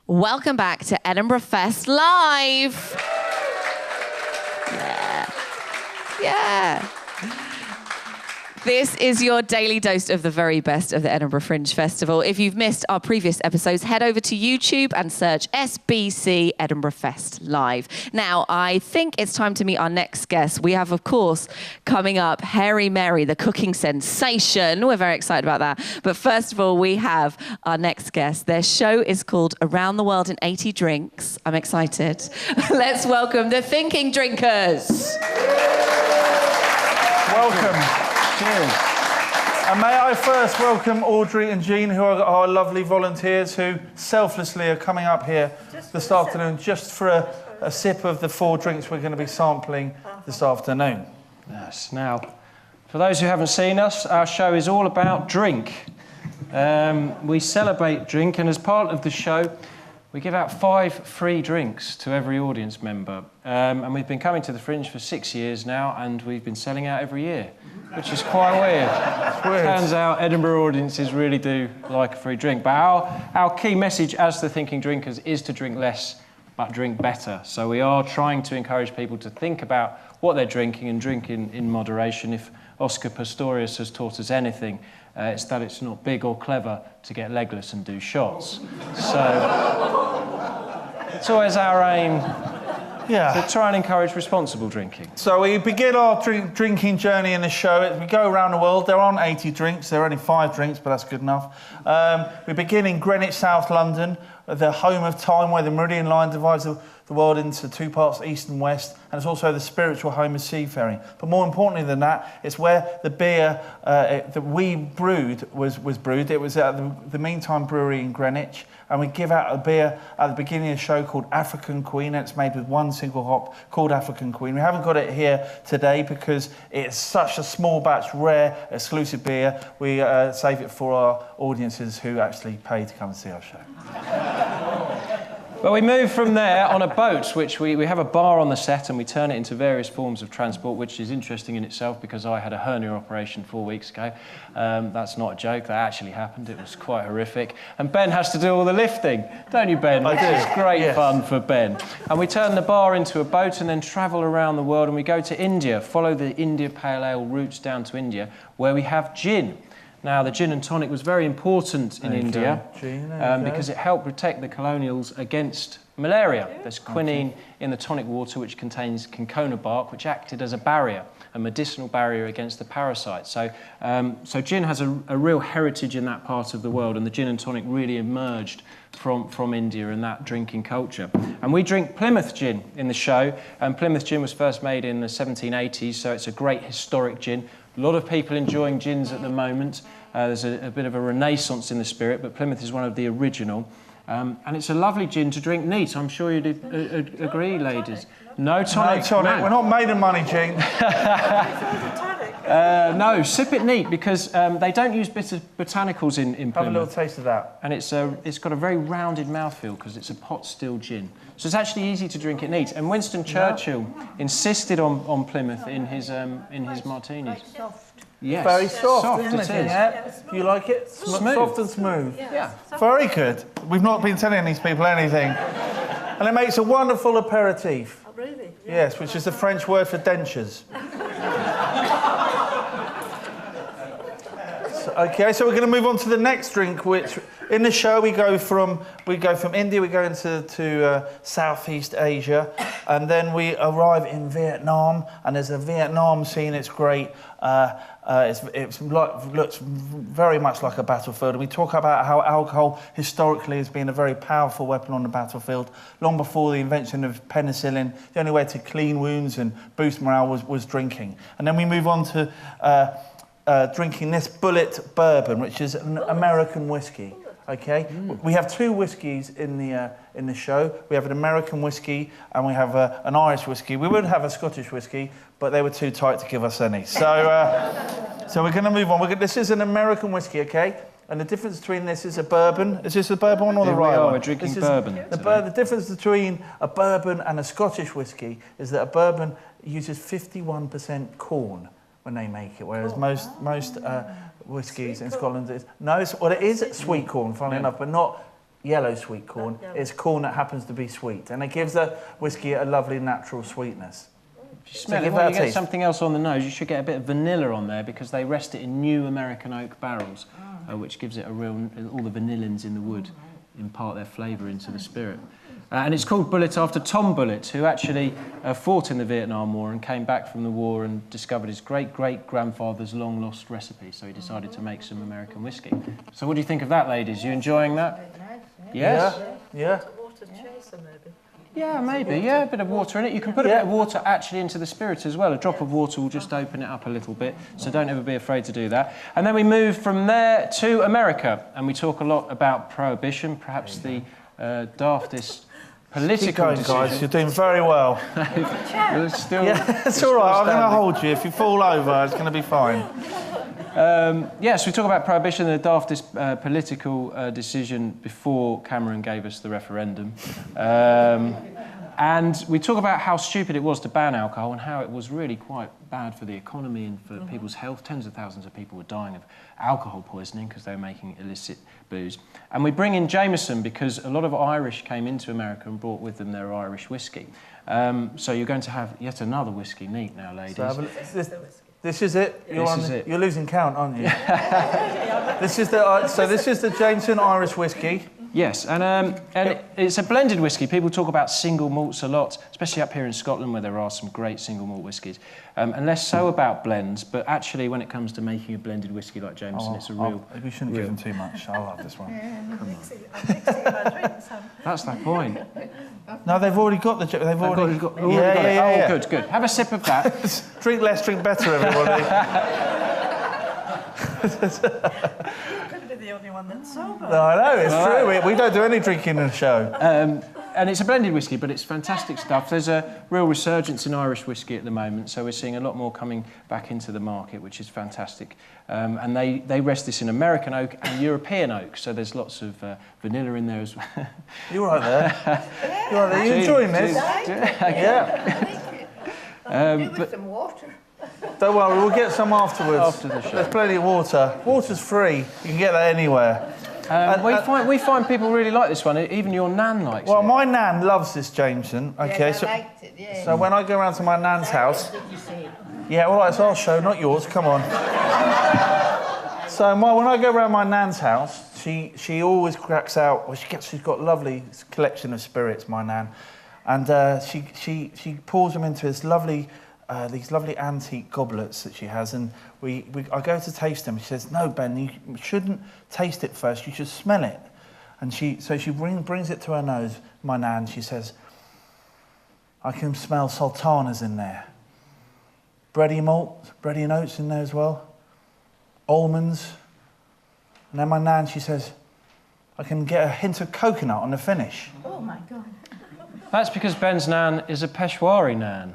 Welcome back to Edinburgh Fest Live. Yeah. This is your daily dose of the very best of the Edinburgh Fringe Festival. If you've missed our previous episodes, head over to YouTube and search SBC Edinburgh Fest Live. Now, I think it's time to meet our next guest. We have, of course, coming up, Hairy Mary, the cooking sensation. We're very excited about that. But first of all, we have our next guest. Their show is called Around the World in 80 Drinks. I'm excited. Let's welcome the Thinking Drinkers. Welcome. Cheers. And may I first welcome Audrey and Jean, who are our lovely volunteers who selflessly are coming up here this afternoon just for a sip of the 4 drinks we're going to be sampling this afternoon. Yes. Now, for those who haven't seen us, our show is all about drink. We celebrate drink, and as part of the show, we give out 5 free drinks to every audience member. And we've been coming to the Fringe for 6 years now, and we've been selling out every year, which is quite weird. It's weird. Turns out Edinburgh audiences really do like a free drink. But our key message as the Thinking Drinkers is to drink less, but drink better. So we are trying to encourage people to think about what they're drinking and drink in moderation. If Oscar Pistorius has taught us anything, it's that it's not big or clever to get legless and do shots. So it's always our aim to try and encourage responsible drinking. So we begin our drinking journey in the show. We go around the world. There aren't 80 drinks. There are only 5 drinks, but that's good enough. We begin in Greenwich, South London, the home of time, where the meridian line divides the world into 2 parts, east and west, and it's also the spiritual home of seafaring. But more importantly than that, it's where the beer that we brewed was brewed. It was at the Meantime Brewery in Greenwich, and we give out a beer at the beginning of the show called African Queen, and it's made with 1 single hop called African Queen. We haven't got it here today because it's such a small batch, rare, exclusive beer. We save it for our audiences who actually pay to come and see our show. Well, we move from there on a boat, which we have a bar on the set, and we turn it into various forms of transport, which is interesting in itself because I had a hernia operation 4 weeks ago. That's not a joke, that actually happened. It was quite horrific. And Ben has to do all the lifting, don't you, Ben? I do. It's great fun for Ben. And we turn the bar into a boat and then travel around the world, and we go to India, follow the India Pale Ale routes down to India, where we have gin. Now, the gin and tonic was very important in India because it helped protect the colonials against malaria. There's quinine in the tonic water, which contains cinchona bark, which acted as a barrier, a medicinal barrier against the parasite. So gin has a real heritage in that part of the world, and the gin and tonic really emerged from India and that drinking culture. And we drink Plymouth gin in the show, and Plymouth gin was first made in the 1780s, so it's a great historic gin. A lot of people enjoying gins at the moment. There's a bit of a renaissance in the spirit, but Plymouth is one of the original. And it's a lovely gin to drink neat. I'm sure you'd agree, ladies. No tonic. No tonic. We're not made of money, Jean. No, sip it neat because they don't use botanicals in Plymouth. Have a little taste of that. And it's got a very rounded mouthfeel because it's a pot still gin. So it's actually easy to drink it neat. And Winston Churchill insisted on Plymouth in his martinis. Soft. Yes. Very soft, isn't it? Yeah. Do you like it? Smooth. Soft and smooth. Yeah. Very good. We've not been telling these people anything. And it makes a wonderful aperitif. Oh, really? Yes, which is the French word for dentures. Okay, so we're going to move on to the next drink, which in the show we go from India, we go into Southeast Asia, and then we arrive in Vietnam, and there's a Vietnam scene. It's great. Looks very much like a battlefield, and we talk about how alcohol historically has been a very powerful weapon on the battlefield. Long before the invention of penicillin, the only way to clean wounds and boost morale was drinking. And then we move on to drinking this Bullet bourbon, which is an American whiskey. Okay, we have 2 whiskies in the show. We have an American whiskey and we have an Irish whiskey. We would have a Scottish whiskey, but they were too tight to give us any. So we're going to move on. This is an American whiskey, okay? And the difference between this is a bourbon. Is this the bourbon one or the rye one? We're drinking bourbon. The difference between a bourbon and a Scottish whiskey is that a bourbon uses 51% corn, when they make it, whereas most whiskies in Scotland is it is sweet corn, funnily enough, but not yellow sweet corn. It's corn that happens to be sweet, and it gives the whiskey a lovely natural sweetness. If you smell it, when you get something else on the nose, you should get a bit of vanilla on there because they rest it in new American oak barrels, which gives it all the vanillins in the wood impart their flavour into the spirit. And it's called Bullet after Tom Bullitt, who actually fought in the Vietnam War and came back from the war and discovered his great-great-grandfather's long-lost recipe, so he decided to make some American whiskey. So what do you think of that, ladies? You enjoying that? Yes? Yeah. Water chaser, maybe. Yeah, maybe. Yeah, a bit of water in it. You can put a bit of water actually into the spirit as well. A drop of water will just open it up a little bit, so don't ever be afraid to do that. And then we move from there to America, and we talk a lot about prohibition, perhaps the daftest political Keep going, decision. guys. You're doing very well. It's all right. I'm going to hold you. If you fall over, it's going to be fine. Yes, we talk about prohibition, the daftest political decision before Cameron gave us the referendum. And we talk about how stupid it was to ban alcohol and how it was really quite bad for the economy and for people's health. Tens of thousands of people were dying of alcohol poisoning because they were making illicit booze. And we bring in Jameson because a lot of Irish came into America and brought with them their Irish whiskey. So you're going to have yet another whiskey neat now, ladies. This is it. You're losing count, aren't you? This is the Jameson Irish whiskey. Yes, and it's a blended whiskey. People talk about single malts a lot, especially up here in Scotland where there are some great single malt whiskies. And less so about blends, but actually when it comes to making a blended whiskey like Jameson, it's a real... We shouldn't give them too much. I love this one. I'm mixing my drinks. That's the point. No, they've already got the... They've already got it. Yeah. Oh, good. Have a sip of that. Drink less, drink better, everybody. The only one that's sober. No, I know, it's true. We don't do any drinking in the show. And it's a blended whiskey, but it's fantastic stuff. There's a real resurgence in Irish whiskey at the moment, so we're seeing a lot more coming back into the market, which is fantastic. And they rest this in American oak and European oak, so there's lots of vanilla in there as well. You're right there. You're right there. You enjoying this? Yeah. With some water. Don't worry, we'll get some afterwards. After the show. There's plenty of water. Water's free. You can get that anywhere. We find people really like this one. Even your nan likes it. Well, my nan loves this Jameson. Okay, I liked it, yeah. So when I go around to my nan's house... Did you say? Yeah, well, it's our show, not yours. Come on. So when I go around my nan's house, she always cracks out... Well, she's got a lovely collection of spirits, my nan. And she pours them into this lovely... these lovely antique goblets that she has, and I go to taste them. She says, "No, Ben, you shouldn't taste it first. You should smell it." And she brings it to her nose. My nan, she says, "I can smell sultanas in there. Bready malt, bready and oats in there as well. Almonds." And then my nan, she says, "I can get a hint of coconut on the finish." Oh my God. That's because Ben's nan is a Peshwari nan.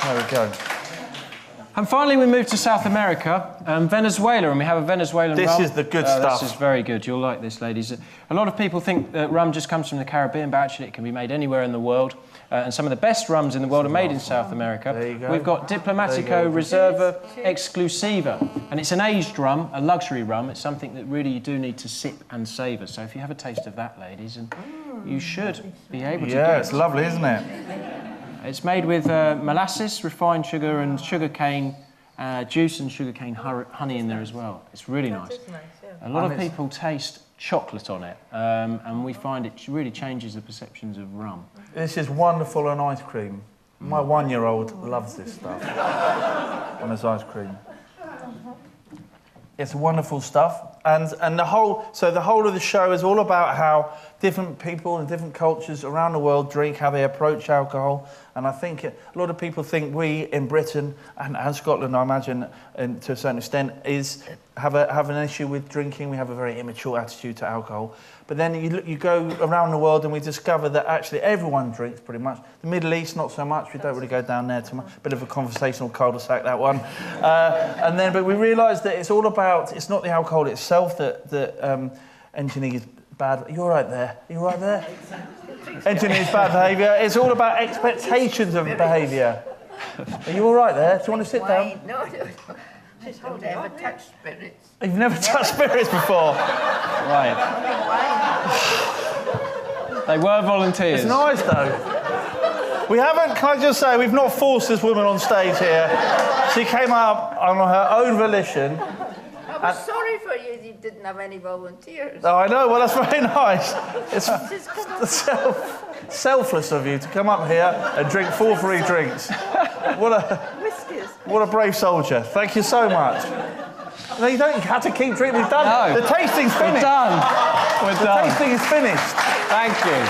There we go. And finally, we move to South America, Venezuela, and we have a Venezuelan rum. This is the good stuff. This is very good. You'll like this, ladies. A lot of people think that rum just comes from the Caribbean, but actually it can be made anywhere in the world. And some of the best rums in the world are made in South America. There you go. We've got Diplomatico Reserva Exclusiva, and it's an aged rum, a luxury rum. It's something that really you do need to sip and savour. So if you have a taste of that, ladies, and you should be able to. Yeah, it's lovely, isn't it? It's made with molasses, refined sugar, and sugarcane juice and sugarcane honey in there as well. It's really nice. That is nice, yeah. A lot of people taste chocolate on it, and we find it really changes the perceptions of rum. This is wonderful on ice cream. My 1-year-old loves this stuff on his ice cream. It's wonderful stuff, and the whole of the show is all about how different people and different cultures around the world drink, how they approach alcohol. And I think a lot of people think we in Britain and Scotland, I imagine, and to a certain extent, have an issue with drinking. We have a very immature attitude to alcohol. But then you go around the world and we discover that actually everyone drinks pretty much. The Middle East, not so much. We don't really go down there too much. Bit of a conversational cul-de-sac, that one. But we realise that it's all about, it's not the alcohol itself that engineers bad. You're right there. You're right there. Engineers bad behaviour. It's all about expectations of behaviour. Are you all right there? Do you want to sit down? Wine. No. Just don't ever touch spirits. You've never touched spirits before. Right. They were volunteers. It's nice though. We haven't, can I just say, we've not forced this woman on stage here. She came up on her own volition. I was sorry for you didn't have any volunteers. Oh, I know, well, that's very nice. It's selfless of you to come up here and drink 4 free drinks. What a brave soldier. Thank you so much. No, you don't have to keep drinking. We've done. No. The tasting's finished. We're The done. tasting is finished. Thank you.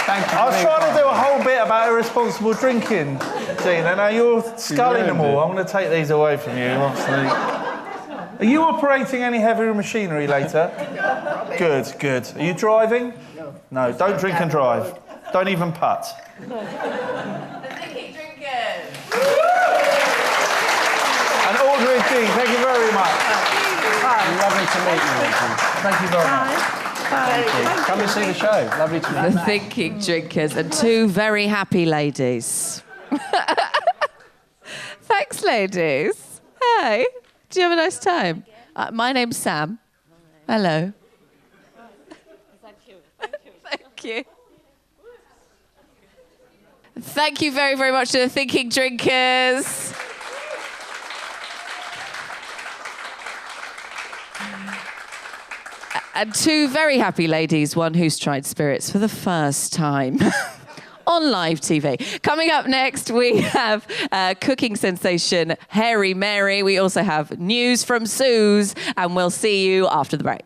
Thank you. I was trying to do a whole bit about irresponsible drinking, Gina. Now you're sculling them all. I'm going to take these away from you, obviously. Are you operating any heavy machinery later? Good, good. Are you driving? No. No, don't drink and drive. Don't even putt. The thinking drinkers. And Audrey Dean, thank you very much. Lovely to meet you. Thank you very much. Thank you. Come and see the show. Lovely to meet you. The thinking drinkers and 2 very happy ladies. Thanks, ladies. Hey, do you have a nice time? My name's Sam. Hello. Thank you. Thank you. Thank you very, very much to the thinking drinkers. And 2 very happy ladies, one who's tried spirits for the first time on live TV. Coming up next, we have cooking sensation Hairy Mary. We also have news from Suze, and we'll see you after the break.